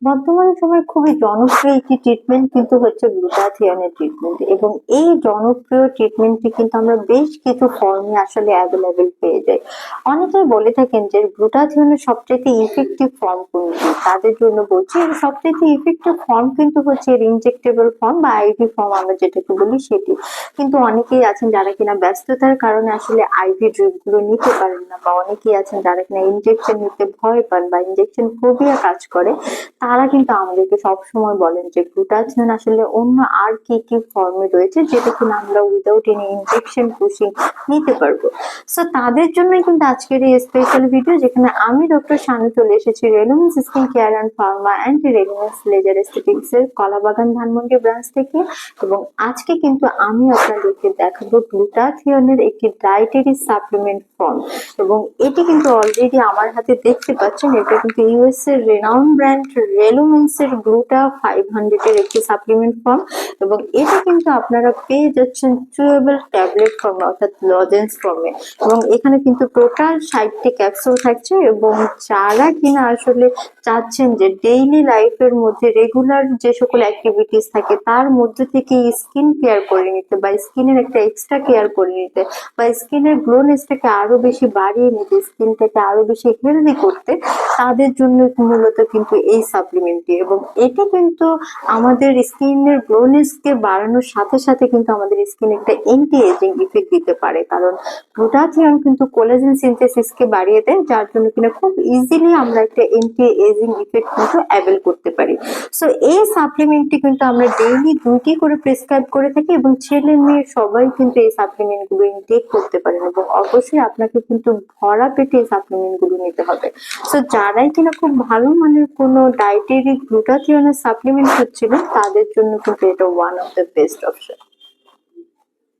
বর্তমান সময়ে খুবই জনপ্রিয় একটি ট্রিটমেন্ট কিন্তু হচ্ছে গ্লুটাথিয়নের ট্রিটমেন্ট, এবং এই জনপ্রিয় ট্রিটমেন্টটি কিন্তু আমরা বেশ কিছু ফর্মে আসলে অ্যাভেলেবেল পেয়ে যাই। অনেকেই বলে থাকেন যে গ্লুটাথিয়নের সবচেয়ে ইফেক্টিভ ফর্ম কোনটি, তাদের জন্য বলছি এর সবচেয়ে ইফেক্টিভ ফর্ম কিন্তু হচ্ছে এর ইনজেক্টেবল ফর্ম বা আইভি ফর্ম আমরা যেটাকে বলি সেটি। কিন্তু অনেকেই আছেন যারা কিনা ব্যস্ততার কারণে আসলে আইভি ড্রিপ গুলো নিতে পারেন না, বা অনেকেই আছেন যারা কিনা ইনজেকশন নিতে ভয় পান বা ইনজেকশন ফোবিয়া কাজ করে। তারা কিন্তু আমাদেরকে সবসময় বলেন যে গ্লুটাথিয়ন আসলে অন্য আর কি কি ফর্মে রয়েছে যেটা কিনা আমরা উইদাউট এনি ইনজেকশন পুশিং নিতে পারবো। সো তাদের জন্যই কিন্তু আজকের এই স্পেশাল ভিডিও, যেখানে আমি ডক্টর শানু চলে এসেছি Relumens skin care and pharma and Relumens laser aesthetics এর কলাবাগান ধানমন্ডি ব্রাঞ্চ থেকে। এবং আজকে কিন্তু আমি আপনাদেরকে দেখাবো গ্লুটাথিয়নের একটি ডায়েটারি সাপ্লিমেন্ট ফর্ম, এবং এটি কিন্তু অলরেডি আমার হাতে দেখতে পাচ্ছেন। এটা কিন্তু ইউএস এর রেনাউন ব্র্যান্ড রেলুমেন্স এর গ্লুটা 500 এর একটি সাপ্লিমেন্ট ফর্ম, এবং এটা কিন্তু আপনারা পেয়ে যাচ্ছেন চুয়েবল ট্যাবলেট ফর্মে অর্থাৎ লজেন্স ফর্মে। এবং এখানে কিন্তু টোটাল 60টি ক্যাপসুল থাকছে, এবং যারা কিনা আসলে চাচ্ছেন যে ডেইলি লাইফের মধ্যে রেগুলার যে সকল অ্যাক্টিভিটিস থাকে তার মধ্যে থেকে স্কিন কেয়ার করে নিতে, বা স্কিনের একটা এক্সট্রা কেয়ার করে নিতে, বা স্কিনের গ্লোনেসটাকে আরো বেশি বাড়িয়ে নিতে, স্কিনটাকে আরো বেশি হেলদি করতে, তাদের জন্য মূলত কিন্তু এই সাপ্লিমেন্টটি। এবং এটি কিন্তু আমাদের স্কিনের গ্লোনেস কে বাড়ানোর সাথে সাথে কিন্তু আমাদের স্কিনে একটা এন্টি এজিং ইফেক্ট দিতে পারে, কারণ গ্লুটাথিয়ন কিন্তু কোলাজেন সিনথেসিস কে বাড়িয়ে দেয়, যার জন্য কিনা খুব ইজিলি আমরা একটা এন্টি এজিং ইফেক্ট কিন্তু অ্যাভেল করতে পারি। সো এই সাপ্লিমেন্টটি কিন্তু আমরা ডেইলি 2টি করে প্রেসক্রাইব করে থাকি, এবং ছেলে মেয়ে সবাই কিন্তু এই সাপ্লিমেন্ট গুলো ইনটেক করতে পারেন, এবং অবশ্যই আপনাকে কিন্তু ভরা পেটে এই সাপ্লিমেন্ট গুলো নিতে হবে। সো যারাই কিনা খুব ভালো মানের কোনো ডায়েটারি গ্লুটাথিয়নের সাপ্লিমেন্ট হচ্ছিল তাদের জন্য কিন্তু এটা one of the best option.